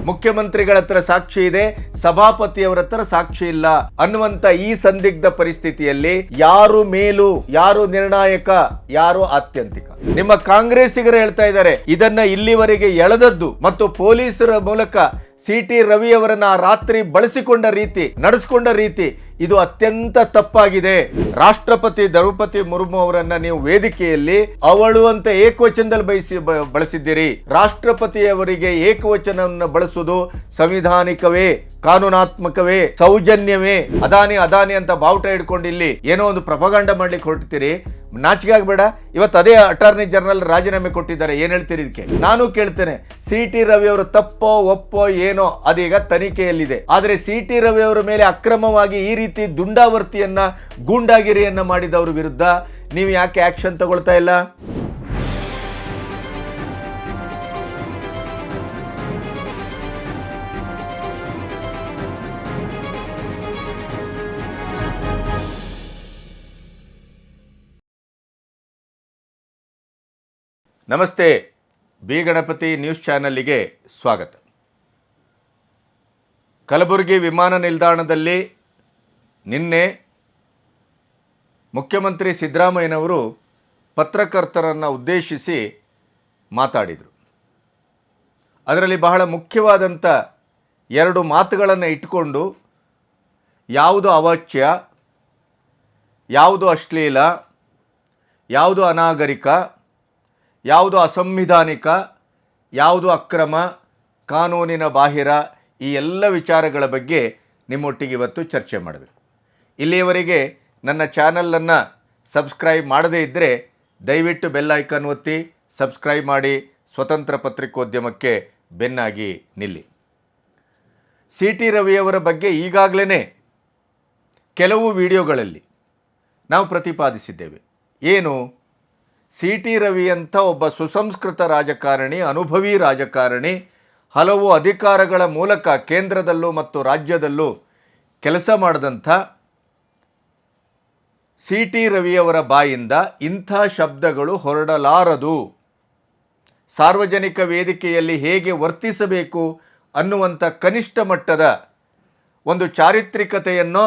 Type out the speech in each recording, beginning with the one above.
ಮುಖ್ಯಮಂತ್ರಿಗಳ ಹತ್ರ ಸಾಕ್ಷಿ ಇದೆ, ಸಭಾಪತಿಯವರ ಹತ್ರ ಸಾಕ್ಷಿ ಇಲ್ಲ ಅನ್ನುವಂತ ಈ ಸಂದಿಗ್ಧ ಪರಿಸ್ಥಿತಿಯಲ್ಲಿ ಯಾರು ಮೇಲು, ಯಾರು ನಿರ್ಣಾಯಕ, ಯಾರು ಆತ್ಯಂತಿಕ? ನಿಮ್ಮ ಕಾಂಗ್ರೆಸ್ಸಿಗರು ಹೇಳ್ತಾ ಇದ್ದಾರೆ ಇದನ್ನ ಇಲ್ಲಿವರೆಗೆ ಎಳೆದದ್ದು ಮತ್ತು ಪೊಲೀಸರ ಮೂಲಕ ಸಿ.ಟಿ. ರವಿ ಅವರನ್ನ ರಾತ್ರಿ ಬಳಸಿಕೊಂಡ ರೀತಿ, ನಡೆಸಿಕೊಂಡ ರೀತಿ ಇದು ಅತ್ಯಂತ ತಪ್ಪಾಗಿದೆ. ರಾಷ್ಟ್ರಪತಿ ದ್ರೌಪದಿ ಮುರ್ಮು ಅವರನ್ನ ನೀವು ವೇದಿಕೆಯಲ್ಲಿ ಅವಳು ಅಂತ ಏಕವಚನದಲ್ಲಿ ಬಳಸಿದ್ದೀರಿ. ರಾಷ್ಟ್ರಪತಿಯವರಿಗೆ ಏಕವಚನವನ್ನು ಬಳಸುವುದು ಸಂವಿಧಾನಿಕವೇ, ಕಾನೂನಾತ್ಮಕವೇ, ಸೌಜನ್ಯವೇ? ಅದಾನಿ ಅಂತ ಬಾವುಟ ಹಿಡ್ಕೊಂಡು ಇಲ್ಲಿ ಏನೋ ಒಂದು ಪ್ರಪಗಾಂಡ ಮಾಡ್ಲಿಕ್ಕೆ ಹೊರಡ್ತೀರಿ. ನಾಚಿಕೆ ಆಗಬೇಡ. ಇವತ್ತು ಅದೇ ಅಟಾರ್ನಿ ಜನರಲ್ ರಾಜೀನಾಮೆ ಕೊಟ್ಟಿದ್ದಾರೆ. ಏನ್ ಹೇಳ್ತೀರಿ ಇದಕ್ಕೆ? ನಾನು ಕೇಳ್ತೇನೆ, ಸಿ.ಟಿ. ರವಿ ಅವರು ತಪ್ಪೋ ಒಪ್ಪೋ ಏನೋ ಅದೀಗ ತನಿಖೆಯಲ್ಲಿದೆ. ಆದ್ರೆ ಸಿ.ಟಿ. ರವಿ ಅವರ ಮೇಲೆ ಅಕ್ರಮವಾಗಿ ಈ ರೀತಿ ದುಂಡಾವರ್ತಿಯನ್ನ, ಗೂಂಡಾಗಿರಿಯನ್ನ ಮಾಡಿದವರ ವಿರುದ್ಧ ನೀವು ಯಾಕೆ ಆಕ್ಷನ್ ತಗೊಳ್ತಾ ಇಲ್ಲ? ನಮಸ್ತೆ, ಬಿ ಗಣಪತಿ ನ್ಯೂಸ್ ಚಾನಲ್ಗೆ ಸ್ವಾಗತ. ಕಲಬುರಗಿ ವಿಮಾನ ನಿಲ್ದಾಣದಲ್ಲಿ ನಿನ್ನೆ ಮುಖ್ಯಮಂತ್ರಿ ಸಿದ್ದರಾಮಯ್ಯನವರು ಪತ್ರಕರ್ತರನ್ನು ಉದ್ದೇಶಿಸಿ ಮಾತಾಡಿದರು. ಅದರಲ್ಲಿ ಬಹಳ ಮುಖ್ಯವಾದಂಥ ಎರಡು ಮಾತುಗಳನ್ನು ಇಟ್ಟುಕೊಂಡು ಯಾವುದು ಅವಾಚ್ಯ, ಯಾವುದು ಅಶ್ಲೀಲ, ಯಾವುದು ಅನಾಗರಿಕ, ಯಾವುದು ಅಸಂವಿಧಾನಿಕ, ಯಾವುದು ಅಕ್ರಮ, ಕಾನೂನಿನ ಬಾಹಿರ, ಈ ಎಲ್ಲ ವಿಚಾರಗಳ ಬಗ್ಗೆ ನಿಮ್ಮೊಟ್ಟಿಗೆ ಇವತ್ತು ಚರ್ಚೆ ಮಾಡಬೇಕು. ಇಲ್ಲಿಯವರೆಗೆ ನನ್ನ ಚಾನಲನ್ನು ಸಬ್ಸ್ಕ್ರೈಬ್ ಮಾಡದೇ ಇದ್ದರೆ ದಯವಿಟ್ಟು ಬೆಲ್ ಐಕಾನ್ ಒತ್ತಿ ಸಬ್ಸ್ಕ್ರೈಬ್ ಮಾಡಿ, ಸ್ವತಂತ್ರ ಪತ್ರಿಕೋದ್ಯಮಕ್ಕೆ ಬೆನ್ನಾಗಿ ನಿಲ್ಲಿ. ಸಿ.ಟಿ. ರವಿಯವರ ಬಗ್ಗೆ ಈಗಾಗಲೇ ಕೆಲವು ವಿಡಿಯೋಗಳಲ್ಲಿ ನಾವು ಪ್ರತಿಪಾದಿಸಿದ್ದೇವೆ. ಏನು? ಸಿ.ಟಿ. ರವಿ ಅಂತ ಒಬ್ಬ ಸುಸಂಸ್ಕೃತ ರಾಜಕಾರಣಿ, ಅನುಭವಿ ರಾಜಕಾರಣಿ, ಹಲವು ಅಧಿಕಾರಗಳ ಮೂಲಕ ಕೇಂದ್ರದಲ್ಲೂ ಮತ್ತು ರಾಜ್ಯದಲ್ಲೂ ಕೆಲಸ ಮಾಡಿದಂಥ ಸಿ.ಟಿ. ರವಿಯವರ ಬಾಯಿಂದ ಇಂಥ ಶಬ್ದಗಳು ಹೊರಡಲಾರದು. ಸಾರ್ವಜನಿಕ ವೇದಿಕೆಯಲ್ಲಿ ಹೇಗೆ ವರ್ತಿಸಬೇಕು ಅನ್ನುವಂಥ ಕನಿಷ್ಠ ಮಟ್ಟದ ಒಂದು ಚಾರಿತ್ರಿಕತೆಯನ್ನೋ,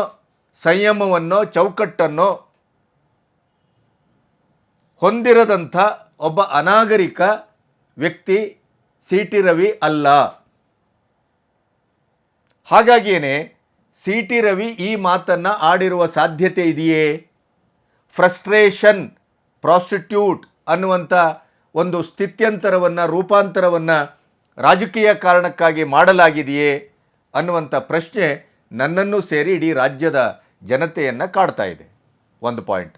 ಸಂಯಮವನ್ನೋ, ಚೌಕಟ್ಟನ್ನೋ ಹೊಂದಿರದಂಥ ಒಬ್ಬ ಅನಾಗರಿಕ ವ್ಯಕ್ತಿ ಸಿ.ಟಿ. ರವಿ ಅಲ್ಲ. ಹಾಗಾಗಿಯೇ ಸಿ.ಟಿ. ರವಿ ಈ ಮಾತನ್ನು ಆಡಿರುವ ಸಾಧ್ಯತೆ ಇದೆಯೇ? ಫ್ರಸ್ಟ್ರೇಷನ್ ಪ್ರಾಸ್ಟಿಟ್ಯೂಟ್ ಅನ್ನುವಂಥ ಒಂದು ಸ್ಥಿತ್ಯಂತರವನ್ನು, ರೂಪಾಂತರವನ್ನು ರಾಜಕೀಯ ಕಾರಣಕ್ಕಾಗಿ ಮಾಡಲಾಗಿದೆಯೇ ಅನ್ನುವಂಥ ಪ್ರಶ್ನೆ ನನ್ನನ್ನು ಸೇರಿ ಇಡೀ ರಾಜ್ಯದ ಜನತೆಯನ್ನು ಕಾಡ್ತಾ ಇದೆ. ಒಂದು ಪಾಯಿಂಟ್.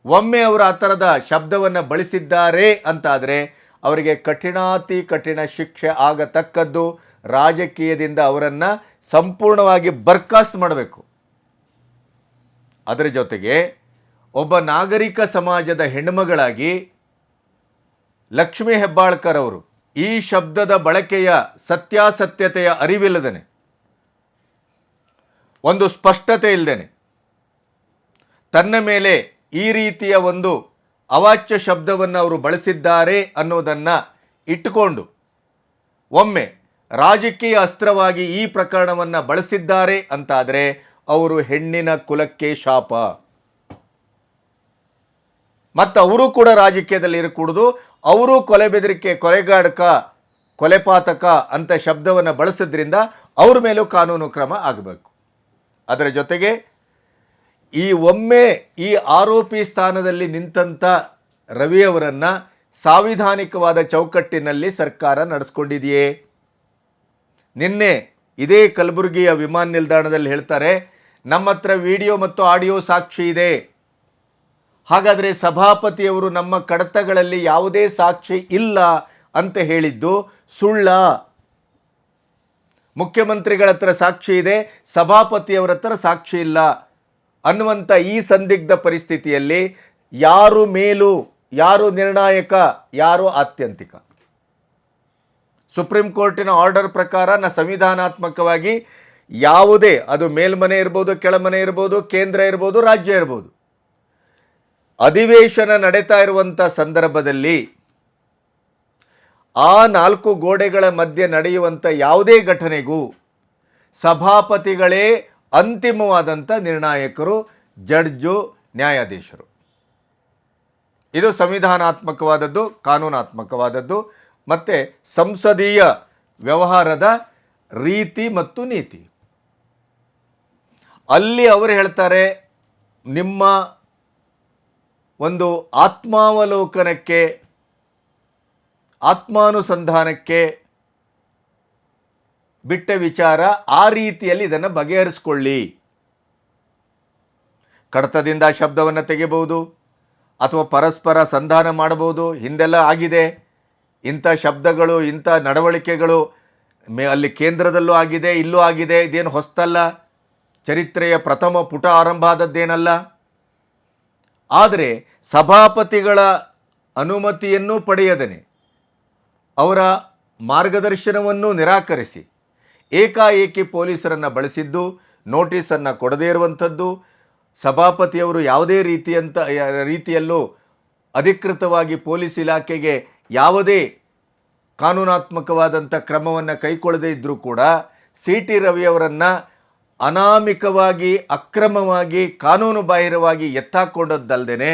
ಒಮ್ಮೆ ಅವರು ಆ ಥರದ ಶಬ್ದವನ್ನು ಬಳಸಿದ್ದಾರೆ ಅಂತಾದರೆ ಅವರಿಗೆ ಕಠಿಣಾತಿ ಕಠಿಣ ಶಿಕ್ಷೆ ಆಗತಕ್ಕದ್ದು. ರಾಜಕೀಯದಿಂದ ಅವರನ್ನು ಸಂಪೂರ್ಣವಾಗಿ ಬರ್ಖಾಸ್ತು ಮಾಡಬೇಕು. ಅದರ ಜೊತೆಗೆ ಒಬ್ಬ ನಾಗರಿಕ ಸಮಾಜದ ಹೆಣ್ಣುಮಗಳಾಗಿ ಲಕ್ಷ್ಮೀ ಹೆಬ್ಬಾಳ್ಕರ್ ಅವರು ಈ ಶಬ್ದದ ಬಳಕೆಯ ಸತ್ಯಾಸತ್ಯತೆಯ ಅರಿವಿಲ್ಲದೇನೆ, ಒಂದು ಸ್ಪಷ್ಟತೆ ಇಲ್ಲದೇನೆ ತನ್ನ ಮೇಲೆ ಈ ರೀತಿಯ ಒಂದು ಅವಾಚ್ಯ ಶಬ್ದವನ್ನು ಅವರು ಬಳಸಿದ್ದಾರೆ ಅನ್ನೋದನ್ನು ಇಟ್ಟುಕೊಂಡು ಒಮ್ಮೆ ರಾಜಕೀಯ ಅಸ್ತ್ರವಾಗಿ ಈ ಪ್ರಕರಣವನ್ನು ಬಳಸಿದ್ದಾರೆ ಅಂತಾದರೆ ಅವರು ಹೆಣ್ಣಿನ ಕುಲಕ್ಕೆ ಶಾಪ. ಮತ್ತು ಅವರು ಕೂಡ ರಾಜಕೀಯದಲ್ಲಿ ಇರಕೂಡದು. ಅವರು ಕೊಲೆ ಬೆದರಿಕೆ, ಕೊಲೆಗಾಡಕ, ಕೊಲೆಪಾತಕ ಅಂತ ಶಬ್ದವನ್ನು ಬಳಸಿದ್ರಿಂದ ಅವ್ರ ಮೇಲೂ ಕಾನೂನು ಕ್ರಮ ಆಗಬೇಕು. ಅದರ ಜೊತೆಗೆ ಒಮ್ಮೆ ಈ ಆರೋಪಿ ಸ್ಥಾನದಲ್ಲಿ ನಿಂತಂಥ ರವಿಯವರನ್ನು ಸಾಂವಿಧಾನಿಕವಾದ ಚೌಕಟ್ಟಿನಲ್ಲಿ ಸರ್ಕಾರ ನಡೆಸ್ಕೊಂಡಿದೆಯೇ? ನಿನ್ನೆ ಇದೇ ಕಲಬುರಗಿಯ ವಿಮಾನ ನಿಲ್ದಾಣದಲ್ಲಿ ಹೇಳ್ತಾರೆ, ನಮ್ಮ ಹತ್ರ ವಿಡಿಯೋ ಮತ್ತು ಆಡಿಯೋ ಸಾಕ್ಷಿ ಇದೆ. ಹಾಗಾದರೆ ಸಭಾಪತಿಯವರು ನಮ್ಮ ಕಡತಗಳಲ್ಲಿ ಯಾವುದೇ ಸಾಕ್ಷಿ ಇಲ್ಲ ಅಂತ ಹೇಳಿದ್ದು ಸುಳ್ಳ? ಮುಖ್ಯಮಂತ್ರಿಗಳ ಹತ್ರ ಸಾಕ್ಷಿ ಇದೆ, ಸಭಾಪತಿಯವರ ಹತ್ರ ಸಾಕ್ಷಿ ಇಲ್ಲ ಅನ್ನುವಂಥ ಈ ಸಂದಿಗ್ಧ ಪರಿಸ್ಥಿತಿಯಲ್ಲಿ ಯಾರು ಮೇಲು, ಯಾರು ನಿರ್ಣಾಯಕ, ಯಾರು ಆತ್ಯಂತಿಕ? ಸುಪ್ರೀಂ ಕೋರ್ಟಿನ ಆರ್ಡರ್ ಪ್ರಕಾರ ಸಂವಿಧಾನಾತ್ಮಕವಾಗಿ ಯಾವುದೇ, ಅದು ಮೇಲ್ಮನೆ ಇರ್ಬೋದು, ಕೆಳಮನೆ ಇರ್ಬೋದು, ಕೇಂದ್ರ ಇರ್ಬೋದು, ರಾಜ್ಯ ಇರ್ಬೋದು, ಅಧಿವೇಶನ ನಡೀತಾ ಇರುವಂಥ ಸಂದರ್ಭದಲ್ಲಿ ಆ 4 ಗೋಡೆಗಳ ಮಧ್ಯೆ ನಡೆಯುವಂಥ ಯಾವುದೇ ಘಟನೆಗೂ ಸಭಾಪತಿಗಳೇ ಅಂತಿಮವಾದಂಥ ನಿರ್ಣಾಯಕರು, ಜಡ್ಜು, ನ್ಯಾಯಾಧೀಶರು. ಇದು ಸಂವಿಧಾನಾತ್ಮಕವಾದದ್ದು, ಕಾನೂನಾತ್ಮಕವಾದದ್ದು ಮತ್ತು ಸಂಸದೀಯ ವ್ಯವಹಾರದ ರೀತಿ ಮತ್ತು ನೀತಿ. ಅಲ್ಲಿ ಅವರು ಹೇಳ್ತಾರೆ, ನಿಮ್ಮ ಒಂದು ಆತ್ಮಾವಲೋಕನಕ್ಕೆ, ಆತ್ಮಾನುಸಂಧಾನಕ್ಕೆ ಬಿಟ್ಟ ವಿಚಾರ, ಆ ರೀತಿಯಲ್ಲಿ ಇದನ್ನು ಬಗೆಹರಿಸ್ಕೊಳ್ಳಿ. ಕಡತದಿಂದ ಶಬ್ದವನ್ನು ತೆಗಿಬಹುದು ಅಥವಾ ಪರಸ್ಪರ ಸಂಧಾನ ಮಾಡಬಹುದು. ಹಿಂದೆಲ್ಲ ಆಗಿದೆ ಇಂಥ ಶಬ್ದಗಳು, ಇಂಥ ನಡವಳಿಕೆಗಳು ಅಲ್ಲಿ ಕೇಂದ್ರದಲ್ಲೂ ಆಗಿದೆ, ಇಲ್ಲೂ ಆಗಿದೆ. ಇದೇನು ಹೊಸ್ತಲ್ಲ, ಚರಿತ್ರೆಯ ಪ್ರಥಮ ಪುಟ ಆರಂಭ ಆದದ್ದೇನಲ್ಲ. ಆದರೆ ಸಭಾಪತಿಗಳ ಅನುಮತಿಯನ್ನು ಪಡೆಯದೇನೆ, ಅವರ ಮಾರ್ಗದರ್ಶನವನ್ನು ನಿರಾಕರಿಸಿ ಏಕಾಏಕಿ ಪೊಲೀಸರನ್ನು ಬಳಸಿದ್ದು, ನೋಟಿಸನ್ನು ಕೊಡದೇ ಇರುವಂಥದ್ದು, ಸಭಾಪತಿಯವರು ಯಾವುದೇ ರೀತಿಯಲ್ಲೂ ಅಧಿಕೃತವಾಗಿ ಪೊಲೀಸ್ ಇಲಾಖೆಗೆ ಯಾವುದೇ ಕಾನೂನಾತ್ಮಕವಾದಂಥ ಕ್ರಮವನ್ನು ಕೈಗೊಳ್ಳದೇ ಇದ್ದರೂ ಕೂಡ ಸಿ ಟಿ ರವಿಯವರನ್ನು ಅನಾಮಿಕವಾಗಿ, ಅಕ್ರಮವಾಗಿ, ಕಾನೂನು ಬಾಹಿರವಾಗಿ ಎತ್ತಾಕೊಂಡದ್ದಲ್ಲದೆ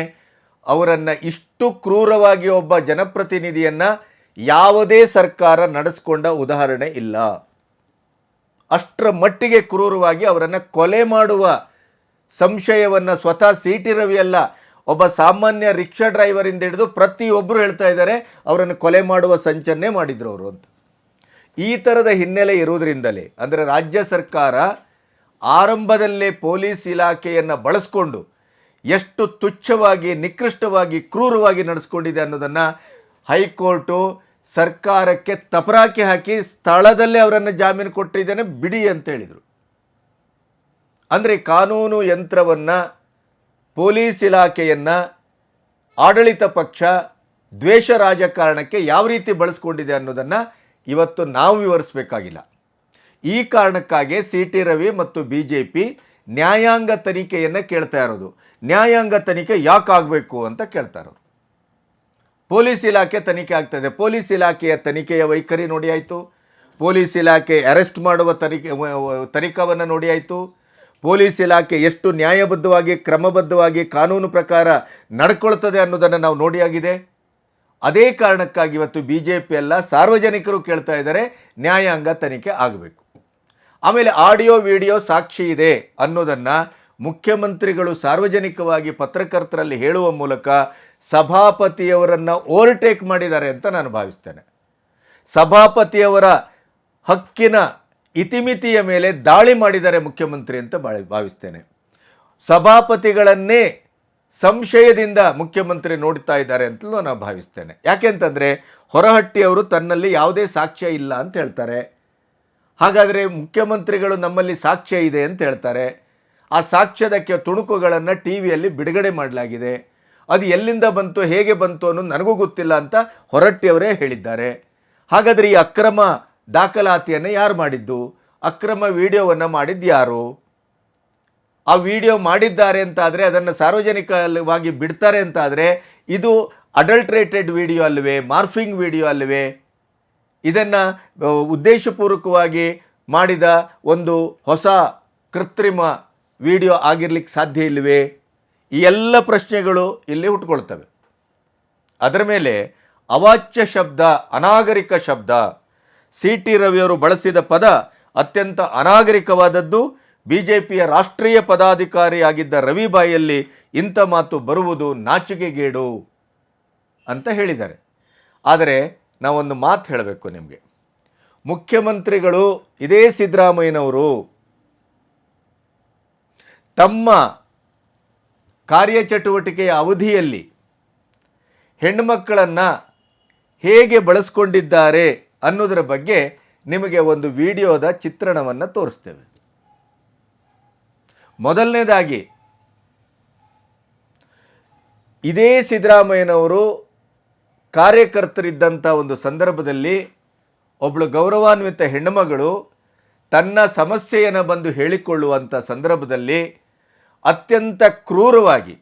ಅವರನ್ನು ಇಷ್ಟು ಕ್ರೂರವಾಗಿ ಒಬ್ಬ ಜನಪ್ರತಿನಿಧಿಯನ್ನು ಯಾವುದೇ ಸರ್ಕಾರ ನಡೆಸ್ಕೊಂಡ ಉದಾಹರಣೆ ಇಲ್ಲ. ಅಷ್ಟರ ಮಟ್ಟಿಗೆ ಕ್ರೂರವಾಗಿ ಅವರನ್ನು ಕೊಲೆ ಮಾಡುವ ಸಂಶಯವನ್ನು ಸ್ವತಃ ಸಿ ಟಿ ರವಿ ಅಲ್ಲ, ಒಬ್ಬ ಸಾಮಾನ್ಯ ರಿಕ್ಷಾ ಡ್ರೈವರಿಂದ ಹಿಡಿದು ಪ್ರತಿಯೊಬ್ಬರು ಹೇಳ್ತಾ ಇದ್ದಾರೆ ಅವರನ್ನು ಕೊಲೆ ಮಾಡುವ ಸಂಚನ್ನೇ ಮಾಡಿದ್ರು ಅವರು ಅಂತ. ಈ ಥರದ ಹಿನ್ನೆಲೆ ಇರುವುದರಿಂದಲೇ, ಅಂದರೆ ರಾಜ್ಯ ಸರ್ಕಾರ ಆರಂಭದಲ್ಲೇ ಪೊಲೀಸ್ ಇಲಾಖೆಯನ್ನು ಬಳಸ್ಕೊಂಡು ಎಷ್ಟು ತುಚ್ಛವಾಗಿ, ನಿಕೃಷ್ಟವಾಗಿ, ಕ್ರೂರವಾಗಿ ನಡೆಸ್ಕೊಂಡಿದೆ ಅನ್ನೋದನ್ನು ಹೈಕೋರ್ಟು ಸರ್ಕಾರಕ್ಕೆ ತಪರಾಕಿ ಹಾಕಿ ಸ್ಥಳದಲ್ಲೇ ಅವರನ್ನು ಜಾಮೀನು ಕೊಟ್ಟಿದ್ದೇನೆ ಬಿಡಿ ಅಂತ ಹೇಳಿದರು. ಅಂದರೆ ಕಾನೂನು ಯಂತ್ರವನ್ನು, ಪೊಲೀಸ್ ಇಲಾಖೆಯನ್ನು ಆಡಳಿತ ಪಕ್ಷ ದ್ವೇಷ ರಾಜಕಾರಣಕ್ಕೆ ಯಾವ ರೀತಿ ಬಳಸ್ಕೊಂಡಿದೆ ಅನ್ನೋದನ್ನು ಇವತ್ತು ನಾವು ವಿವರಿಸಬೇಕಾಗಿಲ್ಲ. ಈ ಕಾರಣಕ್ಕಾಗಿ ಸಿ ಟಿ ರವಿ ಮತ್ತು BJP ನ್ಯಾಯಾಂಗ ತನಿಖೆಯನ್ನು ಕೇಳ್ತಾ ಇರೋದು. ನ್ಯಾಯಾಂಗ ತನಿಖೆ ಯಾಕೆ ಆಗಬೇಕು ಅಂತ ಕೇಳ್ತಾ ಇರೋರು. ಪೊಲೀಸ್ ಇಲಾಖೆ ತನಿಖೆ ಆಗ್ತದೆ, ಪೊಲೀಸ್ ಇಲಾಖೆಯ ತನಿಖೆಯ ವೈಖರಿ ನೋಡಿ ಆಯಿತು, ಪೊಲೀಸ್ ಇಲಾಖೆ ಅರೆಸ್ಟ್ ಮಾಡುವ ತನಿಖಾವನ್ನು ನೋಡಿ ಆಯಿತು, ಪೊಲೀಸ್ ಇಲಾಖೆ ಎಷ್ಟು ನ್ಯಾಯಬದ್ಧವಾಗಿ, ಕ್ರಮಬದ್ಧವಾಗಿ, ಕಾನೂನು ಪ್ರಕಾರ ನಡ್ಕೊಳ್ತದೆ ಅನ್ನೋದನ್ನು ನಾವು ನೋಡಿ ಆಗಿದೆ. ಅದೇ ಕಾರಣಕ್ಕಾಗಿ ಇವತ್ತು BJP ಎಲ್ಲ ಸಾರ್ವಜನಿಕರು ಕೇಳ್ತಾ ಇದ್ದಾರೆ ನ್ಯಾಯಾಂಗ ತನಿಖೆ ಆಗಬೇಕು. ಆಮೇಲೆ ಆಡಿಯೋ ವಿಡಿಯೋ ಸಾಕ್ಷಿ ಇದೆ ಅನ್ನೋದನ್ನು ಮುಖ್ಯಮಂತ್ರಿಗಳು ಸಾರ್ವಜನಿಕವಾಗಿ ಪತ್ರಕರ್ತರಲ್ಲಿ ಹೇಳುವ ಮೂಲಕ ಸಭಾಪತಿಯವರನ್ನು ಓವರ್ಟೇಕ್ ಮಾಡಿದ್ದಾರೆ ಅಂತ ನಾನು ಭಾವಿಸ್ತೇನೆ. ಸಭಾಪತಿಯವರ ಹಕ್ಕಿನ ಇತಿಮಿತಿಯ ಮೇಲೆ ದಾಳಿ ಮಾಡಿದ್ದಾರೆ ಮುಖ್ಯಮಂತ್ರಿ ಅಂತ ಭಾವಿಸ್ತೇನೆ. ಸಭಾಪತಿಗಳನ್ನೇ ಸಂಶಯದಿಂದ ಮುಖ್ಯಮಂತ್ರಿ ನೋಡ್ತಾ ಇದ್ದಾರೆ ಅಂತಲೂ ನಾನು ಭಾವಿಸ್ತೇನೆ. ಯಾಕೆಂತಂದರೆ ಹೊರಹಟ್ಟಿಯವರು ತನ್ನಲ್ಲಿ ಯಾವುದೇ ಸಾಕ್ಷ್ಯ ಇಲ್ಲ ಅಂತ ಹೇಳ್ತಾರೆ. ಹಾಗಾದರೆ ಮುಖ್ಯಮಂತ್ರಿಗಳು ನಮ್ಮಲ್ಲಿ ಸಾಕ್ಷ್ಯ ಇದೆ ಅಂತ ಹೇಳ್ತಾರೆ. ಆ ಸಾಕ್ಷ್ಯದಕ್ಕೆ ತುಣುಕುಗಳನ್ನು ಟಿ ವಿಯಲ್ಲಿ ಬಿಡುಗಡೆ ಮಾಡಲಾಗಿದೆ. ಅದು ಎಲ್ಲಿಂದ ಬಂತು, ಹೇಗೆ ಬಂತು ಅನ್ನೋದು ನನಗೂ ಗೊತ್ತಿಲ್ಲ ಅಂತ ಹೊರಟ್ಟಿಯವರೇ ಹೇಳಿದ್ದಾರೆ. ಹಾಗಾದರೆ ಈ ಅಕ್ರಮ ದಾಖಲಾತಿಯನ್ನು ಯಾರು ಮಾಡಿದ್ದು? ಅಕ್ರಮ ವಿಡಿಯೋವನ್ನು ಮಾಡಿದ್ದು ಯಾರು? ಆ ವಿಡಿಯೋ ಮಾಡಿದ್ದಾರೆ ಅಂತಾದರೆ, ಅದನ್ನು ಸಾರ್ವಜನಿಕವಾಗಿ ಬಿಡ್ತಾರೆ ಅಂತಾದರೆ ಇದು ಅಡಲ್ಟ್ರೇಟೆಡ್ ವಿಡಿಯೋ ಅಲ್ಲವೇ, ಮಾರ್ಫಿಂಗ್ ವಿಡಿಯೋ ಅಲ್ಲವೇ? ಇದನ್ನು ಉದ್ದೇಶಪೂರ್ವಕವಾಗಿ ಮಾಡಿದ ಒಂದು ಹೊಸ ಕೃತ್ರಿಮ ವಿಡಿಯೋ ಆಗಿರ್ಲಿಕ್ಕೆ ಸಾಧ್ಯ ಇಲ್ಲವೇ? ಈ ಎಲ್ಲ ಪ್ರಶ್ನೆಗಳು ಇಲ್ಲಿ ಹುಟ್ಕೊಳ್ತವೆ. ಅದರ ಮೇಲೆ ಅವಾಚ್ಯ ಶಬ್ದ, ಅನಾಗರಿಕ ಶಬ್ದ, ಸಿ ಟಿ ರವಿಯವರು ಬಳಸಿದ ಪದ ಅತ್ಯಂತ ಅನಾಗರಿಕವಾದದ್ದು. BJPಯ ರಾಷ್ಟ್ರೀಯ ಪದಾಧಿಕಾರಿಯಾಗಿದ್ದ ರವಿ ಬಾಯಲ್ಲಿ ಇಂಥ ಮಾತು ಬರುವುದು ನಾಚಿಕೆಗೇಡು ಅಂತ ಹೇಳಿದ್ದಾರೆ. ಆದರೆ ನಾವೊಂದು ಮಾತು ಹೇಳಬೇಕು ನಿಮಗೆ. ಮುಖ್ಯಮಂತ್ರಿಗಳು ಇದೇ ಸಿದ್ದರಾಮಯ್ಯನವರು ತಮ್ಮ ಕಾರ್ಯಚಟುವಟಿಕೆಯ ಅವಧಿಯಲ್ಲಿ ಹೆಣ್ಣುಮಕ್ಕಳನ್ನು ಹೇಗೆ ಬಳಸ್ಕೊಂಡಿದ್ದಾರೆ ಅನ್ನೋದರ ಬಗ್ಗೆ ನಿಮಗೆ ಒಂದು ವಿಡಿಯೋದ ಚಿತ್ರಣವನ್ನು ತೋರಿಸ್ತೇವೆ. ಮೊದಲನೇದಾಗಿ, ಇದೇ ಸಿದ್ದರಾಮಯ್ಯನವರು ಕಾರ್ಯಕರ್ತರಿದ್ದಂಥ ಒಂದು ಸಂದರ್ಭದಲ್ಲಿ ಒಬ್ಬಳು ಗೌರವಾನ್ವಿತ ಹೆಣ್ಣುಮಗಳು ತನ್ನ ಸಮಸ್ಯೆಯನ್ನು ಬಂದು ಹೇಳಿಕೊಳ್ಳುವಂಥ ಸಂದರ್ಭದಲ್ಲಿ ಅತ್ಯಂತ ಕ್ರೂರವಾಗಿ,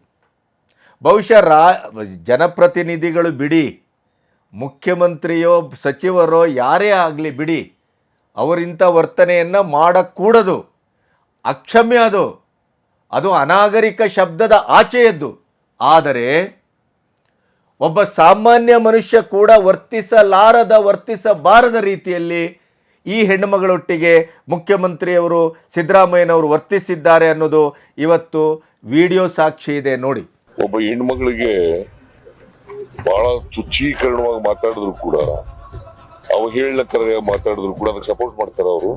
ಬಹುಶಃ ಜನಪ್ರತಿನಿಧಿಗಳು ಬಿಡಿ, ಮುಖ್ಯಮಂತ್ರಿಯೋ ಸಚಿವರೋ ಯಾರೇ ಆಗಲಿ ಬಿಡಿ, ಅವರಿಂಥ ವರ್ತನೆಯನ್ನು ಮಾಡಕೂಡದು, ಅಕ್ಷಮ್ಯ ಅದು ಅನಾಗರಿಕ ಶಬ್ದದ ಆಚೆಯದ್ದು. ಆದರೆ ಒಬ್ಬ ಸಾಮಾನ್ಯ ಮನುಷ್ಯ ಕೂಡ ವರ್ತಿಸಬಾರದ ರೀತಿಯಲ್ಲಿ ಈ ಹೆಣ್ಣುಮಗಳೊಟ್ಟಿಗೆ ಮುಖ್ಯಮಂತ್ರಿಯವರು ಸಿದ್ದರಾಮಯ್ಯನವರು ವರ್ತಿಸಿದ್ದಾರೆ ಅನ್ನೋದು ಇವತ್ತು ವಿಡಿಯೋ ಸಾಕ್ಷಿ ಇದೆ ನೋಡಿ. ಒಬ್ಬ ಹೆಣ್ಮಗಳಿಗೆ ಬಹಳ ತುಚ್ಛೀಕರಣವಾಗಿ ಮಾತಾಡಿದ್ರು ಕೂಡ, ಅವಹೇಳನಕರ ಮಾತಾಡಿದ್ರು ಕೂಡ ಅದಕ್ಕೆ ಸಪೋರ್ಟ್ ಮಾಡ್ತಾರ ಅವರು.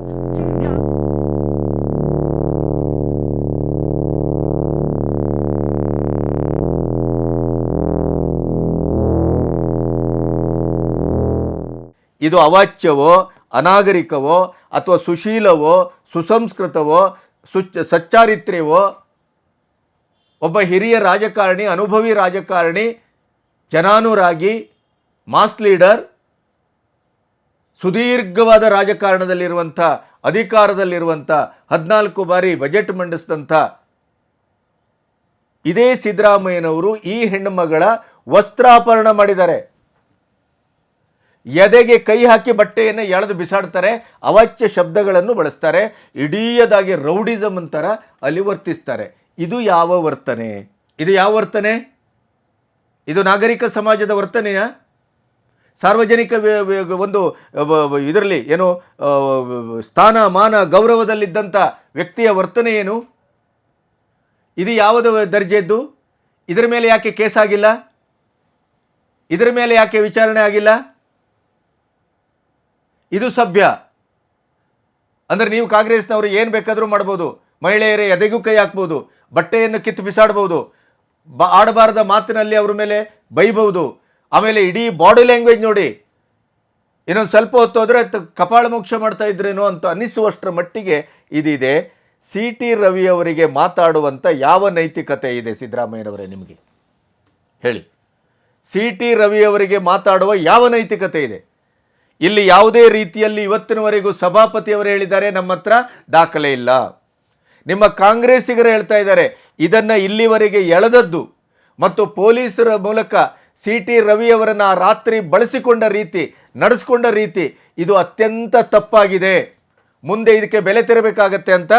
ಇದು ಅವಾಚ್ಯವೋ, ಅನಾಗರಿಕವೋ, ಅಥವಾ ಸುಶೀಲವೋ, ಸುಸಂಸ್ಕೃತವೋ, ಸಚ್ಚಾರಿತ್ರ್ಯವೋ, ಒಬ್ಬ ಹಿರಿಯ ರಾಜಕಾರಣಿ, ಅನುಭವಿ ರಾಜಕಾರಣಿ, ಜನಾನುರಾಗಿ, ಮಾಸ್ ಲೀಡರ್, ಸುದೀರ್ಘವಾದ ರಾಜಕಾರಣದಲ್ಲಿರುವಂಥ, ಅಧಿಕಾರದಲ್ಲಿರುವಂಥ, 14 ಬಾರಿ ಬಜೆಟ್ ಮಂಡಿಸಿದಂಥ ಇದೇ ಸಿದ್ದರಾಮಯ್ಯನವರು ಈ ಹೆಣ್ಣುಮಗಳ ವಸ್ತ್ರಾಪರಣ ಮಾಡಿದ್ದಾರೆ. ಎದೆಗೆ ಕೈ ಹಾಕಿ ಬಟ್ಟೆಯನ್ನು ಎಳೆದು ಬಿಸಾಡ್ತಾರೆ, ಅವಾಚ್ಯ ಶಬ್ದಗಳನ್ನು ಬಳಸ್ತಾರೆ, ಇಡೀಯದಾಗಿ ರೌಡಿಸಮ್ ಅಂತರ ಅಲ್ಲಿ ವರ್ತಿಸ್ತಾರೆ. ಇದು ಯಾವ ವರ್ತನೆ? ಇದು ನಾಗರಿಕ ಸಮಾಜದ ವರ್ತನೆಯ? ಸಾರ್ವಜನಿಕ ಒಂದು ಇದರಲ್ಲಿ ಏನು ಸ್ಥಾನ ಮಾನ ಗೌರವದಲ್ಲಿದ್ದಂಥ ವ್ಯಕ್ತಿಯ ವರ್ತನೆ ಏನು? ಇದು ಯಾವುದು ದರ್ಜೆದ್ದು? ಇದರ ಮೇಲೆ ಯಾಕೆ ಕೇಸ್ ಆಗಿಲ್ಲ? ಇದರ ಮೇಲೆ ಯಾಕೆ ವಿಚಾರಣೆ ಆಗಿಲ್ಲ? ಇದು ಸಭ್ಯ ಅಂದರೆ ನೀವು ಕಾಂಗ್ರೆಸ್ನವರು ಏನು ಬೇಕಾದರೂ ಮಾಡ್ಬೋದು, ಮಹಿಳೆಯರೇ ಎದೆಗೂ ಕೈ ಹಾಕ್ಬೋದು, ಬಟ್ಟೆಯನ್ನು ಕಿತ್ತು ಬಿಸಾಡ್ಬೋದು, ಆಡಬಾರದ ಮಾತಿನಲ್ಲಿ ಅವ್ರ ಮೇಲೆ ಬೈಬಹುದು. ಆಮೇಲೆ ಇಡೀ ಬಾಡಿ ಲ್ಯಾಂಗ್ವೇಜ್ ನೋಡಿ, ಇನ್ನೊಂದು ಸ್ವಲ್ಪ ಹೊತ್ತು ಹೋದರೆ ಕಪಾಳ ಮೋಕ್ಷ ಮಾಡ್ತಾ ಇದ್ರೇನೋ ಅಂತ ಅನ್ನಿಸುವಷ್ಟರ ಮಟ್ಟಿಗೆ ಇದಿದೆ. CT ರವಿ ಅವರಿಗೆ ಮಾತಾಡುವಂಥ ಯಾವ ನೈತಿಕತೆ ಇದೆ ಸಿದ್ದರಾಮಯ್ಯನವರೇ ನಿಮಗೆ ಹೇಳಿ? CT ರವಿ ಅವರಿಗೆ ಮಾತಾಡುವ ಯಾವ ನೈತಿಕತೆ ಇದೆ? ಇಲ್ಲಿ ಯಾವುದೇ ರೀತಿಯಲ್ಲಿ ಇವತ್ತಿನವರೆಗೂ ಸಭಾಪತಿಯವರು ಹೇಳಿದ್ದಾರೆ ನಮ್ಮ ಹತ್ರ ದಾಖಲೆ ಇಲ್ಲ. ನಿಮ್ಮ ಕಾಂಗ್ರೆಸ್ಸಿಗರು ಹೇಳ್ತಾ ಇದ್ದಾರೆ ಇದನ್ನು ಇಲ್ಲಿವರೆಗೆ ಎಳೆದದ್ದು ಮತ್ತು ಪೊಲೀಸರ ಮೂಲಕ CT ರವಿ ಅವರನ್ನು ಆ ರಾತ್ರಿ ಬಳಸಿಕೊಂಡ ರೀತಿ, ನಡೆಸಿಕೊಂಡ ರೀತಿ ಇದು ಅತ್ಯಂತ ತಪ್ಪಾಗಿದೆ, ಮುಂದೆ ಇದಕ್ಕೆ ಬೆಲೆ ತೆರಬೇಕಾಗತ್ತೆ ಅಂತ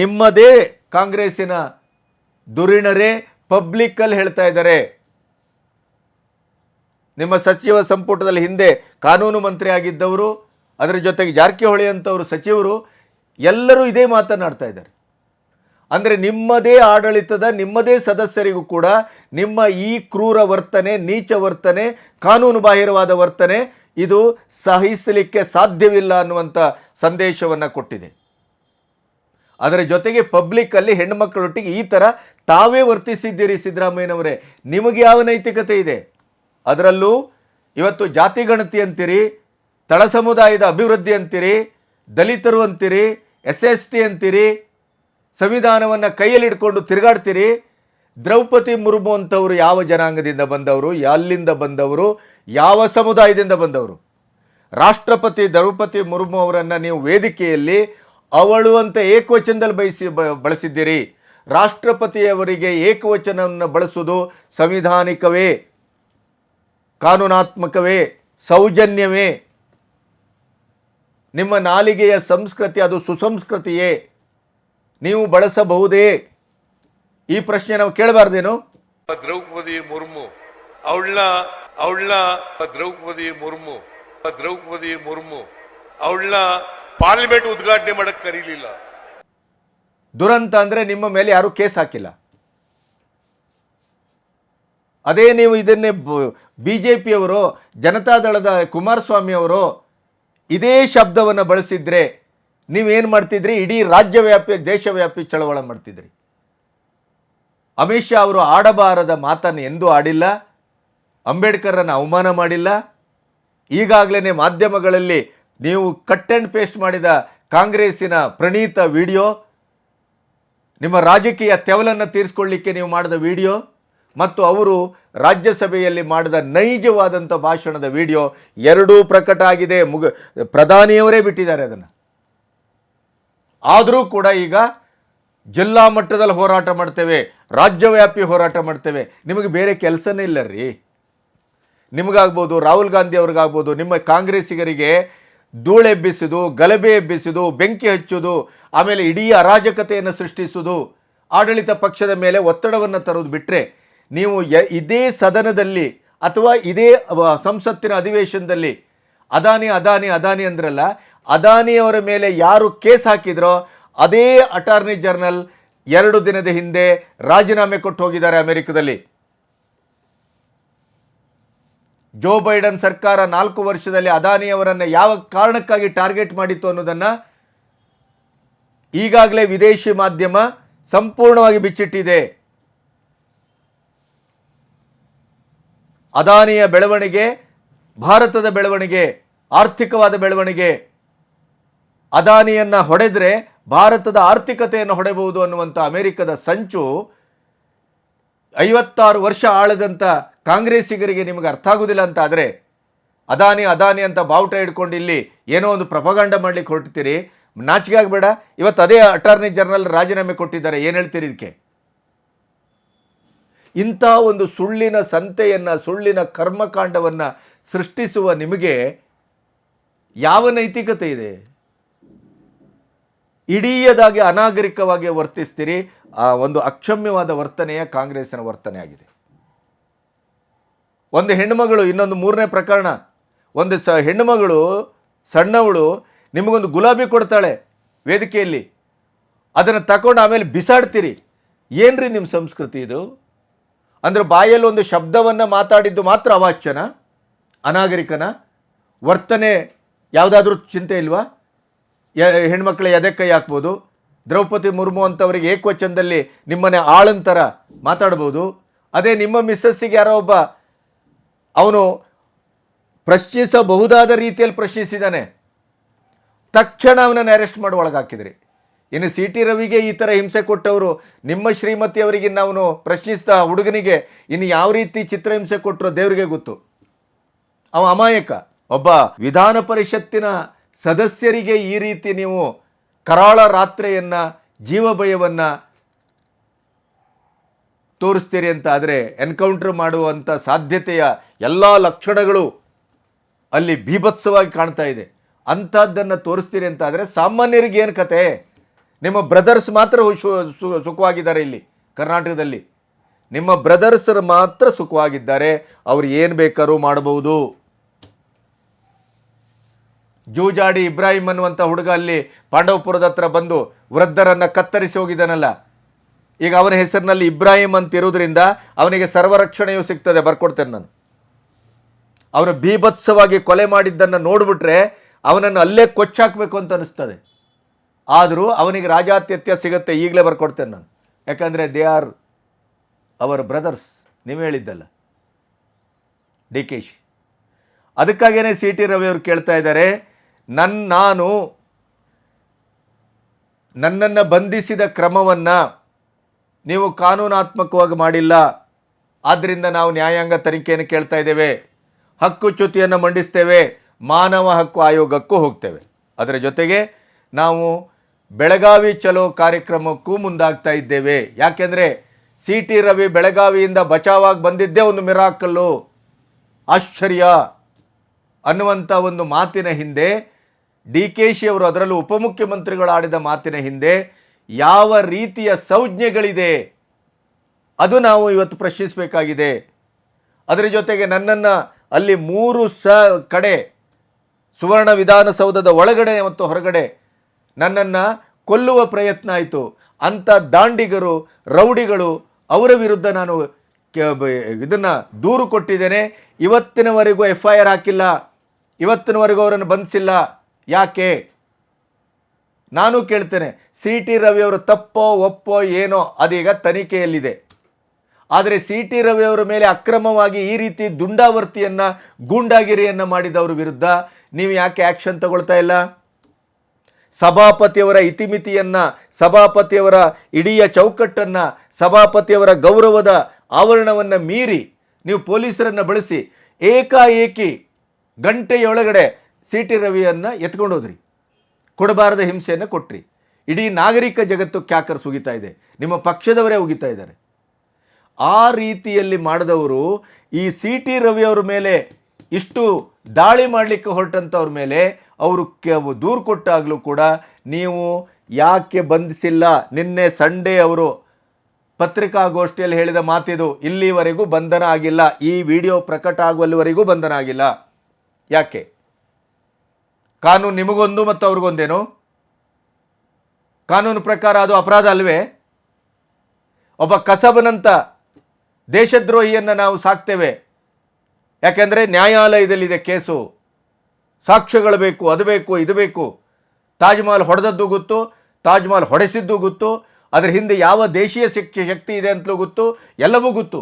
ನಿಮ್ಮದೇ ಕಾಂಗ್ರೆಸ್ಸಿನ ಧುರೀಣರೇ ಪಬ್ಲಿಕ್ಕಲ್ಲಿ ಹೇಳ್ತಾ ಇದ್ದಾರೆ. ನಿಮ್ಮ ಸಚಿವ ಸಂಪುಟದಲ್ಲಿ ಹಿಂದೆ ಕಾನೂನು ಮಂತ್ರಿ ಆಗಿದ್ದವರು, ಅದರ ಜೊತೆಗೆ ಜಾರಕಿಹೊಳಿ ಅಂತವರು ಸಚಿವರು ಎಲ್ಲರೂ ಇದೇ ಮಾತನಾಡ್ತಾ ಇದ್ದಾರೆ. ಅಂದರೆ ನಿಮ್ಮದೇ ಆಡಳಿತದ ನಿಮ್ಮದೇ ಸದಸ್ಯರಿಗೂ ಕೂಡ ನಿಮ್ಮ ಈ ಕ್ರೂರ ವರ್ತನೆ, ನೀಚ ವರ್ತನೆ, ಕಾನೂನು ಬಾಹಿರವಾದ ವರ್ತನೆ ಇದು ಸಹಿಸಲಿಕ್ಕೆ ಸಾಧ್ಯವಿಲ್ಲ ಅನ್ನುವಂಥ ಸಂದೇಶವನ್ನು ಕೊಟ್ಟಿದೆ. ಅದರ ಜೊತೆಗೆ ಪಬ್ಲಿಕ್ಕಲ್ಲಿ ಹೆಣ್ಣುಮಕ್ಕಳೊಟ್ಟಿಗೆ ಈ ಥರ ತಾವೇ ವರ್ತಿಸಿದ್ದೀರಿ ಸಿದ್ದರಾಮಯ್ಯನವರೇ, ನಿಮಗೆ ಯಾವ ನೈತಿಕತೆ ಇದೆ? ಅದರಲ್ಲೂ ಇವತ್ತು ಜಾತಿ ಗಣತಿ ಅಂತೀರಿ, ತಳ ಸಮುದಾಯದ ಅಭಿವೃದ್ಧಿ ಅಂತೀರಿ, ದಲಿತರು ಅಂತೀರಿ, SST ಅಂತೀರಿ, ಸಂವಿಧಾನವನ್ನು ಕೈಯಲ್ಲಿಡ್ಕೊಂಡು ತಿರುಗಾಡ್ತೀರಿ. ದ್ರೌಪದಿ ಮುರ್ಮು ಅಂತವರು ಯಾವ ಜನಾಂಗದಿಂದ ಬಂದವರು, ಎಲ್ಲಿಂದ ಬಂದವರು, ಯಾವ ಸಮುದಾಯದಿಂದ ಬಂದವರು? ರಾಷ್ಟ್ರಪತಿ ದ್ರೌಪದಿ ಮುರ್ಮು ಅವರನ್ನು ನೀವು ವೇದಿಕೆಯಲ್ಲಿ ಅವಳು ಅಂತ ಏಕವಚನದಲ್ಲಿ ಬಳಸಿದ್ದೀರಿ. ರಾಷ್ಟ್ರಪತಿಯವರಿಗೆ ಏಕವಚನವನ್ನು ಬಳಸುವುದು ಸಂವಿಧಾನಿಕವೇ, ಕಾನೂನಾತ್ಮಕವೇ, ಸೌಜನ್ಯವೇ? ನಿಮ್ಮ ನಾಲಿಗೆಯ ಸಂಸ್ಕೃತಿ ಅದು ಸುಸಂಸ್ಕೃತಿಯೇ? ನೀವು ಬಳಸಬಹುದೇ? ಈ ಪ್ರಶ್ನೆ ನಾವು ಕೇಳಬಾರ್ದೇನು? ದ್ರೌಪದಿ ಮುರ್ಮು ಅವಳನ್ನ ಪಾರ್ಲಿಮೆಂಟ್ ಉದ್ಘಾಟನೆ ಮಾಡಕ್ ಕರೀಲಿಲ್ಲ. ದುರಂತ ಅಂದ್ರೆ ನಿಮ್ಮ ಮೇಲೆ ಯಾರು ಕೇಸ್ ಹಾಕಿಲ್ಲ. ಅದೇ ನೀವು ಇದನ್ನೇ BJPಯವರು, ಜನತಾದಳದ ಕುಮಾರಸ್ವಾಮಿ ಅವರು ಇದೇ ಶಬ್ದವನ್ನು ಬಳಸಿದ್ರೆ ನೀವೇನು ಮಾಡ್ತಿದ್ರಿ? ಇಡೀ ರಾಜ್ಯವ್ಯಾಪಿ ದೇಶವ್ಯಾಪಿ ಚಳವಳ ಮಾಡ್ತಿದ್ರಿ. ಅಮಿತ್ ಶಾ ಅವರು ಆಡಬಾರದ ಮಾತನ್ನು ಎಂದೂ ಆಡಿಲ್ಲ, ಅಂಬೇಡ್ಕರನ್ನು ಅವಮಾನ ಮಾಡಿಲ್ಲ. ಈಗಾಗಲೇ ಮಾಧ್ಯಮಗಳಲ್ಲಿ ನೀವು ಕಟ್ ಆ್ಯಂಡ್ ಪೇಸ್ಟ್ ಮಾಡಿದ ಕಾಂಗ್ರೆಸ್ಸಿನ ಪ್ರಣೀತ ವಿಡಿಯೋ, ನಿಮ್ಮ ರಾಜಕೀಯ ತೆವಲನ್ನು ತೀರಿಸಿಕೊಳ್ಳಿಕ್ಕೆ ನೀವು ಮಾಡಿದ ವಿಡಿಯೋ ಮತ್ತು ಅವರು ರಾಜ್ಯಸಭೆಯಲ್ಲಿ ಮಾಡಿದ ನೈಜವಾದಂಥ ಭಾಷಣದ ವಿಡಿಯೋ ಎರಡೂ ಪ್ರಕಟ ಆಗಿದೆ. ಪ್ರಧಾನಿಯವರೇ ಬಿಟ್ಟಿದ್ದಾರೆ ಅದನ್ನು. ಆದರೂ ಕೂಡ ಈಗ ಜಿಲ್ಲಾ ಮಟ್ಟದಲ್ಲಿ ಹೋರಾಟ ಮಾಡ್ತೇವೆ, ರಾಜ್ಯವ್ಯಾಪಿ ಹೋರಾಟ ಮಾಡ್ತೇವೆ. ನಿಮಗೆ ಬೇರೆ ಕೆಲಸನೇ ಇಲ್ಲ ರೀ. ನಿಮಗಾಗ್ಬೋದು, ರಾಹುಲ್ ಗಾಂಧಿ ಅವ್ರಿಗಾಗ್ಬೋದು, ನಿಮ್ಮ ಕಾಂಗ್ರೆಸ್ಸಿಗರಿಗೆ ಧೂಳೆಬ್ಬಿಸೋದು, ಗಲಭೆ ಎಬ್ಬಿಸೋದು, ಬೆಂಕಿ ಹಚ್ಚೋದು, ಆಮೇಲೆ ಇಡೀ ಅರಾಜಕತೆಯನ್ನು ಸೃಷ್ಟಿಸೋದು, ಆಡಳಿತ ಪಕ್ಷದ ಮೇಲೆ ಒತ್ತಡವನ್ನು ತರೋದು ಬಿಟ್ಟರೆ ನೀವು ಇದೇ ಸದನದಲ್ಲಿ ಅಥವಾ ಇದೇ ಸಂಸತ್ತಿನ ಅಧಿವೇಶನದಲ್ಲಿ ಅದಾನಿ ಅದಾನಿ ಅದಾನಿ ಅಂದ್ರಲ್ಲ, ಅದಾನಿಯವರ ಮೇಲೆ ಯಾರು ಕೇಸ್ ಹಾಕಿದ್ರೋ ಅದೇ ಅಟಾರ್ನಿ ಜನರಲ್ 2 ದಿನದ ಹಿಂದೆ ರಾಜೀನಾಮೆ ಕೊಟ್ಟು ಹೋಗಿದ್ದಾರೆ ಅಮೆರಿಕದಲ್ಲಿ. ಜೋ ಬೈಡನ್ ಸರ್ಕಾರ 4 ವರ್ಷದಲ್ಲಿ ಅದಾನಿಯವರನ್ನು ಯಾವ ಕಾರಣಕ್ಕಾಗಿ ಟಾರ್ಗೆಟ್ ಮಾಡಿತ್ತು ಅನ್ನೋದನ್ನು ಈಗಾಗಲೇ ವಿದೇಶಿ ಮಾಧ್ಯಮ ಸಂಪೂರ್ಣವಾಗಿ ಬಿಚ್ಚಿಟ್ಟಿದೆ. ಅದಾನಿಯ ಬೆಳವಣಿಗೆ ಭಾರತದ ಬೆಳವಣಿಗೆ, ಆರ್ಥಿಕವಾದ ಬೆಳವಣಿಗೆ. ಅದಾನಿಯನ್ನು ಹೊಡೆದರೆ ಭಾರತದ ಆರ್ಥಿಕತೆಯನ್ನು ಹೊಡೆಯಬಹುದು ಅನ್ನುವಂಥ ಅಮೆರಿಕದ ಸಂಚು 56 ವರ್ಷ ಆಳದಂಥ ಕಾಂಗ್ರೆಸ್ಸಿಗರಿಗೆ ನಿಮಗೆ ಅರ್ಥ ಆಗೋದಿಲ್ಲ ಅಂತ ಆದರೆ ಅದಾನಿ ಅದಾನಿ ಅಂತ ಬಾವುಟ ಹಿಡ್ಕೊಂಡು ಇಲ್ಲಿ ಏನೋ ಒಂದು ಪ್ರಪಗಾಂಡ ಮಾಡಲಿಕ್ಕೆ ಹೊರಡ್ತೀರಿ. ನಾಚಿಕೆ ಆಗಬೇಡ. ಇವತ್ತು ಅದೇ ಅಟಾರ್ನಿ ಜನರಲ್ ರಾಜೀನಾಮೆ ಕೊಟ್ಟಿದ್ದಾರೆ. ಏನು ಹೇಳ್ತೀರಿ ಇದಕ್ಕೆ? ಇಂಥ ಒಂದು ಸುಳ್ಳಿನ ಸಂತೆಯನ್ನು, ಸುಳ್ಳಿನ ಕರ್ಮಕಾಂಡವನ್ನು ಸೃಷ್ಟಿಸುವ ನಿಮಗೆ ಯಾವ ನೈತಿಕತೆ ಇದೆ? ಇಡೀಯದಾಗಿ ಅನಾಗರಿಕವಾಗಿ ವರ್ತಿಸ್ತೀರಿ. ಆ ಒಂದು ಅಕ್ಷಮ್ಯವಾದ ವರ್ತನೆಯ ಕಾಂಗ್ರೆಸ್ಸಿನ ವರ್ತನೆ ಆಗಿದೆ. ಒಂದು ಹೆಣ್ಣುಮಗಳು, ಇನ್ನೊಂದು 3ನೇ ಪ್ರಕರಣ, ಒಂದು ಹೆಣ್ಣುಮಗಳು ಸಣ್ಣವಳು ನಿಮಗೊಂದು ಗುಲಾಬಿ ಕೊಡ್ತಾಳೆ ವೇದಿಕೆಯಲ್ಲಿ, ಅದನ್ನು ತಗೊಂಡು ಆಮೇಲೆ ಬಿಸಾಡ್ತೀರಿ. ಏನ್ರಿ ನಿಮ್ಮ ಸಂಸ್ಕೃತಿ ಇದು? ಅಂದರೆ ಬಾಯಲ್ಲಿ ಒಂದು ಶಬ್ದವನ್ನು ಮಾತಾಡಿದ್ದು ಮಾತ್ರ ಅವಾಚ್ಯನ, ಅನಾಗರಿಕನ ವರ್ತನೆ ಯಾವುದಾದ್ರೂ ಚಿಂತೆ ಇಲ್ವಾ? ಹೆಣ್ಮಕ್ಳ ಎದೆ ಕೈ ಹಾಕ್ಬೋದು. ದ್ರೌಪದಿ ಮುರ್ಮು ಅಂತವರಿಗೆ ಏಕವಚನದಲ್ಲಿ ನಿಮ್ಮನೆ ಆಳಂತರ ಮಾತಾಡ್ಬೋದು. ಅದೇ ನಿಮ್ಮ ಮಿಸ್ಸಸ್ಸಿಗೆ ಯಾರೋ ಒಬ್ಬ ಅವನು ಪ್ರಶ್ನಿಸಬಹುದಾದ ರೀತಿಯಲ್ಲಿ ಪ್ರಶ್ನಿಸಿದ್ದಾನೆ, ತಕ್ಷಣ ಅವನನ್ನು ಅರೆಸ್ಟ್ ಮಾಡಿ ಒಳಗಾಕಿದ್ರಿ. ಇನ್ನು ಸಿ ಟಿ ರವಿಗೆ ಈ ಥರ ಹಿಂಸೆ ಕೊಟ್ಟವರು ನಿಮ್ಮ ಶ್ರೀಮತಿಯವರಿಗಿನ್ನ ಅವನು ಪ್ರಶ್ನಿಸಿದ ಹುಡುಗನಿಗೆ ಇನ್ನು ಯಾವ ರೀತಿ ಚಿತ್ರಹಿಂಸೆ ಕೊಟ್ಟರೋ ದೇವರಿಗೆ ಗೊತ್ತು. ಅವ ಅಮಾಯಕ. ಒಬ್ಬ ವಿಧಾನ ಪರಿಷತ್ತಿನ ಸದಸ್ಯರಿಗೆ ಈ ರೀತಿ ನೀವು ಕರಾಳ ರಾತ್ರಿಯನ್ನು, ಜೀವಭಯವನ್ನು ತೋರಿಸ್ತೀರಿ ಅಂತ ಆದರೆ ಎನ್ಕೌಂಟರ್ ಮಾಡುವಂಥ ಸಾಧ್ಯತೆಯ ಎಲ್ಲ ಲಕ್ಷಣಗಳು ಅಲ್ಲಿ ಬೀಭತ್ಸವಾಗಿ ಕಾಣ್ತಾ ಇದೆ. ಅಂಥದ್ದನ್ನು ತೋರಿಸ್ತೀರಿ ಅಂತ ಆದರೆ ಸಾಮಾನ್ಯರಿಗೆ ಏನು ಕತೆ? ನಿಮ್ಮ ಬ್ರದರ್ಸ್ ಮಾತ್ರ ಸುಖವಾಗಿದ್ದಾರೆ ಇಲ್ಲಿ ಕರ್ನಾಟಕದಲ್ಲಿ. ನಿಮ್ಮ ಬ್ರದರ್ಸ್ ಮಾತ್ರ ಸುಖವಾಗಿದ್ದಾರೆ. ಅವ್ರು ಏನು ಬೇಕಾದ್ರೂ ಮಾಡಬಹುದು. ಜೂಜಾಡಿ ಇಬ್ರಾಹಿಂ ಅನ್ನುವಂಥ ಹುಡುಗ ಅಲ್ಲಿ ಪಾಂಡವಪುರದ ಹತ್ರ ಬಂದು ವೃದ್ಧರನ್ನು ಕತ್ತರಿಸಿ ಹೋಗಿದ್ದಾನಲ್ಲ, ಈಗ ಅವನ ಹೆಸರಿನಲ್ಲಿ ಇಬ್ರಾಹಿಂ ಅಂತ ಇರೋದ್ರಿಂದ ಅವನಿಗೆ ಸರ್ವರಕ್ಷಣೆಯೂ ಸಿಗ್ತದೆ. ಬರ್ಕೊಡ್ತೇನೆ ನಾನು. ಅವನು ಬೀಭತ್ಸವಾಗಿ ಕೊಲೆ ಮಾಡಿದ್ದನ್ನು ನೋಡಿಬಿಟ್ರೆ ಅವನನ್ನು ಅಲ್ಲೇ ಕೊಚ್ಚಾಕಬೇಕು ಅಂತ ಅನಿಸ್ತದೆ. ಆದರೂ ಅವನಿಗೆ ರಾಜಾತ್ಯತ್ಯ ಸಿಗುತ್ತೆ. ಈಗಲೇ ಬರ್ಕೊಡ್ತೇನೆ ನಾನು. ಯಾಕಂದರೆ ದೇ ಆರ್ ಅವರ್ ಬ್ರದರ್ಸ್. ನೀವು ಹೇಳಿದ್ದಲ್ಲ ಡಿ ಕೆ ಶಿ. ಅದಕ್ಕಾಗೇ ಸಿ ಟಿ ರವಿ ಅವರು ಕೇಳ್ತಾ ಇದ್ದಾರೆ, ನನ್ನನ್ನು ಬಂಧಿಸಿದ ಕ್ರಮವನ್ನು ನೀವು ಕಾನೂನಾತ್ಮಕವಾಗಿ ಮಾಡಿಲ್ಲ, ಆದ್ದರಿಂದ ನಾವು ನ್ಯಾಯಾಂಗ ತನಿಖೆಯನ್ನು ಕೇಳ್ತಾ ಇದ್ದೇವೆ, ಹಕ್ಕುಚ್ಯುತಿಯನ್ನು ಮಂಡಿಸ್ತೇವೆ, ಮಾನವ ಹಕ್ಕು ಆಯೋಗಕ್ಕೂ ಹೋಗ್ತೇವೆ. ಅದರ ಜೊತೆಗೆ ನಾವು ಬೆಳಗಾವಿ ಚಲೋ ಕಾರ್ಯಕ್ರಮಕ್ಕೂ ಮುಂದಾಗ್ತಾ ಇದ್ದೇವೆ. ಯಾಕೆಂದರೆ ಸಿ ಟಿ ರವಿ ಬೆಳಗಾವಿಯಿಂದ ಬಚಾವಾಗಿ ಬಂದಿದ್ದೇ ಒಂದು ಮಿರಾಕಲ್ಲು, ಆಶ್ಚರ್ಯ ಅನ್ನುವಂಥ ಒಂದು ಮಾತಿನ ಹಿಂದೆ, ಡಿ ಕೆ ಶಿ ಅವರು ಅದರಲ್ಲೂ ಉಪಮುಖ್ಯಮಂತ್ರಿಗಳು ಆಡಿದ ಮಾತಿನ ಹಿಂದೆ ಯಾವ ರೀತಿಯ ಸಂಜ್ಞೆಗಳಿದೆ ಅದು ನಾವು ಇವತ್ತು ಪ್ರಶ್ನಿಸಬೇಕಾಗಿದೆ. ಅದರ ಜೊತೆಗೆ ನನ್ನನ್ನು ಅಲ್ಲಿ 3 ಕಡೆ ಸುವರ್ಣ ವಿಧಾನಸೌಧದ ಒಳಗಡೆ ಮತ್ತು ಹೊರಗಡೆ ನನ್ನನ್ನು ಕೊಲ್ಲುವ ಪ್ರಯತ್ನ ಆಯಿತು. ಅಂಥ ದಾಂಡಿಗರು, ರೌಡಿಗಳು, ಅವರ ವಿರುದ್ಧ ನಾನು ಇದನ್ನು ದೂರು ಕೊಟ್ಟಿದ್ದೇನೆ. ಇವತ್ತಿನವರೆಗೂ FIR ಹಾಕಿಲ್ಲ, ಇವತ್ತಿನವರೆಗೂ ಅವರನ್ನು ಬಂಧಿಸಿಲ್ಲ. ಯಾಕೆ? ನಾನು ಕೇಳ್ತೇನೆ, ಸಿ ಟಿ ರವಿಯವರು ತಪ್ಪೋ ಒಪ್ಪೋ ಏನೋ ಅದೀಗ ತನಿಖೆಯಲ್ಲಿದೆ. ಆದರೆ ಸಿ ಟಿ ರವಿಯವರ ಮೇಲೆ ಅಕ್ರಮವಾಗಿ ಈ ರೀತಿ ದುಂಡಾವರ್ತಿಯನ್ನು, ಗೂಂಡಾಗಿರಿಯನ್ನು ಮಾಡಿದವರ ವಿರುದ್ಧ ನೀವು ಯಾಕೆ ಆ್ಯಕ್ಷನ್ ತಗೊಳ್ತಾ ಇಲ್ಲ? ಸಭಾಪತಿಯವರ ಇತಿಮಿತಿಯನ್ನು, ಸಭಾಪತಿಯವರ ಇಡೀ ಚೌಕಟ್ಟನ್ನು, ಸಭಾಪತಿಯವರ ಗೌರವದ ಆವರಣವನ್ನು ಮೀರಿ ನೀವು ಪೊಲೀಸರನ್ನು ಬಳಸಿ ಏಕಾಏಕಿ ಗಂಟೆಯೊಳಗಡೆ ಸಿ ಟಿ ರವಿಯನ್ನು ಎತ್ಕೊಂಡು ಹೋದ್ರಿ. ಕೊಡಬಾರದ ಹಿಂಸೆಯನ್ನು ಕೊಟ್ರಿ. ಇಡೀ ನಾಗರಿಕ ಜಗತ್ತು ಕ್ಯಾಕರ್ ಸುಗಿತಾ ಇದೆ. ನಿಮ್ಮ ಪಕ್ಷದವರೇ ಉಗಿತಾ ಇದ್ದಾರೆ. ಆ ರೀತಿಯಲ್ಲಿ ಮಾಡಿದವರು ಈ ಸಿ ಟಿ ರವಿ ಅವ್ರ ಮೇಲೆ ಇಷ್ಟು ದಾಳಿ ಮಾಡಲಿಕ್ಕೆ ಹೊರಟಂಥವ್ರ ಮೇಲೆ ಅವರು ದೂರು ಕೊಟ್ಟಾಗಲೂ ಕೂಡ ನೀವು ಯಾಕೆ ಬಂಧಿಸಿಲ್ಲ? ನಿನ್ನೆ ಸಂಡೇ ಅವರು ಪತ್ರಿಕಾಗೋಷ್ಠಿಯಲ್ಲಿ ಹೇಳಿದ ಮಾತಿದು, ಇಲ್ಲಿವರೆಗೂ ಬಂಧನ ಆಗಿಲ್ಲ, ಈ ವಿಡಿಯೋ ಪ್ರಕಟ ಆಗುವಲ್ಲಿವರೆಗೂ ಬಂಧನ ಆಗಿಲ್ಲ. ಯಾಕೆ? ಕಾನೂನು ನಿಮಗೊಂದು ಮತ್ತು ಅವ್ರಿಗೊಂದೇನು? ಕಾನೂನು ಪ್ರಕಾರ ಅದು ಅಪರಾಧ ಅಲ್ವೇ? ಒಬ್ಬ ಕಸಬನಂತ ದೇಶದ್ರೋಹಿಯನ್ನು ನಾವು ಸಾಕ್ತೇವೆ, ಯಾಕೆಂದರೆ ನ್ಯಾಯಾಲಯದಲ್ಲಿದೆ ಕೇಸು, ಸಾಕ್ಷ್ಯಗಳು ಬೇಕು, ಅದು ಬೇಕು, ಇದು ಬೇಕು. ತಾಜ್ ಮಹಲ್ ಹೊಡೆದದ್ದು ಗೊತ್ತು, ತಾಜ್ ಮಹಲ್ ಹೊಡೆಸಿದ್ದು ಗೊತ್ತು, ಅದರ ಹಿಂದೆ ಯಾವ ದೇಶೀಯ ಶಕ್ತಿ ಇದೆ ಅಂತಲೂ ಗೊತ್ತು, ಎಲ್ಲವೂ ಗೊತ್ತು.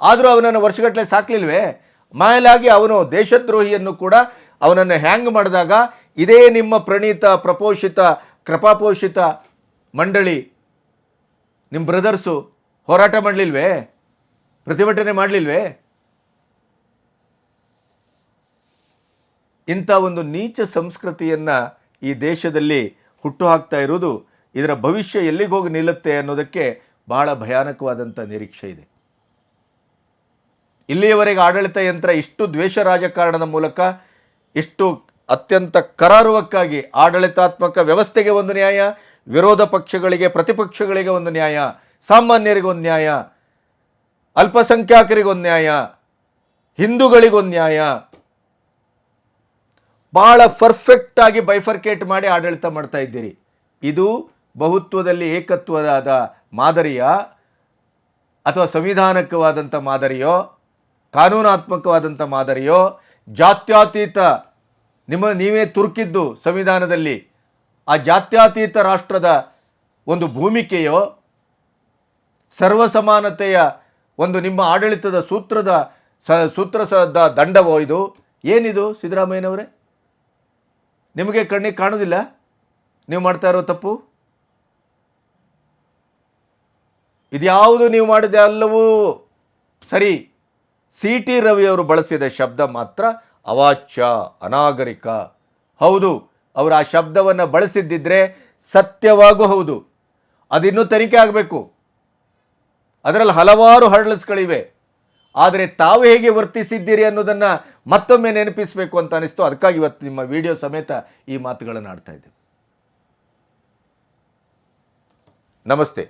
ಆದರೂ ಅವನನ್ನು ವರ್ಷಗಟ್ಟಲೆ ಸಾಕಲಿಲ್ವೇ? ಮೇಲಾಗಿ ಅವನು ದೇಶದ್ರೋಹಿಯನ್ನು ಕೂಡ ಅವನನ್ನು ಹ್ಯಾಂಗ್ ಮಾಡಿದಾಗ ಇದೇ ನಿಮ್ಮ ಪ್ರಣೀತ ಪ್ರಪೋಷಿತ ಕೃಪಾಪೋಷಿತ ಮಂಡಳಿ, ನಿಮ್ಮ ಬ್ರದರ್ಸು ಹೋರಾಟ ಮಾಡಲಿಲ್ವೇ? ಪ್ರತಿಭಟನೆ ಮಾಡಲಿಲ್ವೇ? ಇಂಥ ಒಂದು ನೀಚ ಸಂಸ್ಕೃತಿಯನ್ನು ಈ ದೇಶದಲ್ಲಿ ಹುಟ್ಟುಹಾಕ್ತಾ ಇರೋದು, ಇದರ ಭವಿಷ್ಯ ಎಲ್ಲಿಗೆ ಹೋಗಿ ನಿಲ್ಲುತ್ತೆ ಅನ್ನೋದಕ್ಕೆ ಬಹಳ ಭಯಾನಕವಾದಂಥ ನಿರೀಕ್ಷೆ ಇದೆ. ಇಲ್ಲಿಯವರೆಗೆ ಆಡಳಿತ ಯಂತ್ರ ಇಷ್ಟು ದ್ವೇಷ ರಾಜಕಾರಣದ ಮೂಲಕ, ಇಷ್ಟು ಅತ್ಯಂತ ಕರಾರುವಕ್ಕಾಗಿ ಆಡಳಿತಾತ್ಮಕ ವ್ಯವಸ್ಥೆಗೆ ಒಂದು ನ್ಯಾಯ, ವಿರೋಧ ಪಕ್ಷಗಳಿಗೆ ಪ್ರತಿಪಕ್ಷಗಳಿಗೆ ಒಂದು ನ್ಯಾಯ, ಸಾಮಾನ್ಯರಿಗೊಂದು ನ್ಯಾಯ, ಅಲ್ಪಸಂಖ್ಯಾತರಿಗೊಂದು ನ್ಯಾಯ, ಹಿಂದೂಗಳಿಗೊಂದು ನ್ಯಾಯ, ಭಾಳ ಪರ್ಫೆಕ್ಟಾಗಿ ಬೈಫರ್ಕೇಟ್ ಮಾಡಿ ಆಡಳಿತ ಮಾಡ್ತಾ ಇದ್ದೀರಿ. ಇದು ಬಹುತ್ವದಲ್ಲಿ ಏಕತ್ವದ ಮಾದರಿಯ ಅಥವಾ ಸಂವಿಧಾನಕವಾದಂಥ ಮಾದರಿಯೋ, ಕಾನೂನಾತ್ಮಕವಾದಂಥ ಮಾದರಿಯೋ, ಜಾತ್ಯತೀತ ನೀವೇ ತುರುಕಿದ್ದು ಸಂವಿಧಾನದಲ್ಲಿ ಆ ಜಾತ್ಯತೀತ ರಾಷ್ಟ್ರದ ಒಂದು ಭೂಮಿಕೆಯೋ, ಸರ್ವಸಮಾನತೆಯ ಒಂದು ನಿಮ್ಮ ಆಡಳಿತದ ಸೂತ್ರದ ದಂಡವೋ? ಇದು ಏನಿದು ಸಿದ್ದರಾಮಯ್ಯನವರೇ? ನಿಮಗೆ ಕಣ್ಣಿಗೆ ಕಾಣೋದಿಲ್ಲ ನೀವು ಮಾಡ್ತಾ ಇರೋ ತಪ್ಪು? ಇದ್ಯಾವುದು ನೀವು ಮಾಡಿದೆ ಎಲ್ಲವೂ ಸರಿ. ಸಿ ಟಿ ರವಿಯವರು ಬಳಸಿದ ಶಬ್ದ ಮಾತ್ರ ಅವಾಚ್ಯ, ಅನಾಗರಿಕ. ಹೌದು, ಅವರು ಆ ಶಬ್ದವನ್ನು ಬಳಸಿದ್ದಿದ್ರೆ ಸತ್ಯವಾಗೂ ಹೌದು, ಅದಿನ್ನೂ ತನಿಖೆ ಆಗಬೇಕು, ಅದರಲ್ಲಿ ಹಲವಾರು ಹರ್ಡಲ್ಸ್ಗಳಿವೆ. ಆದರೆ ತಾವು ಹೇಗೆ ವರ್ತಿಸಿದ್ದೀರಿ ಅನ್ನೋದನ್ನು ಮತ್ತೊಮ್ಮೆ ನೆನಪಿಸಬೇಕು ಅಂತ ಅನಿಸ್ತು. ಅದಕ್ಕಾಗಿ ಇವತ್ತು ನಿಮ್ಮ ವಿಡಿಯೋ ಸಮೇತ ಈ ಮಾತುಗಳನ್ನು ಆಡ್ತಾ ಇದ್ದೇವೆ. ನಮಸ್ತೆ.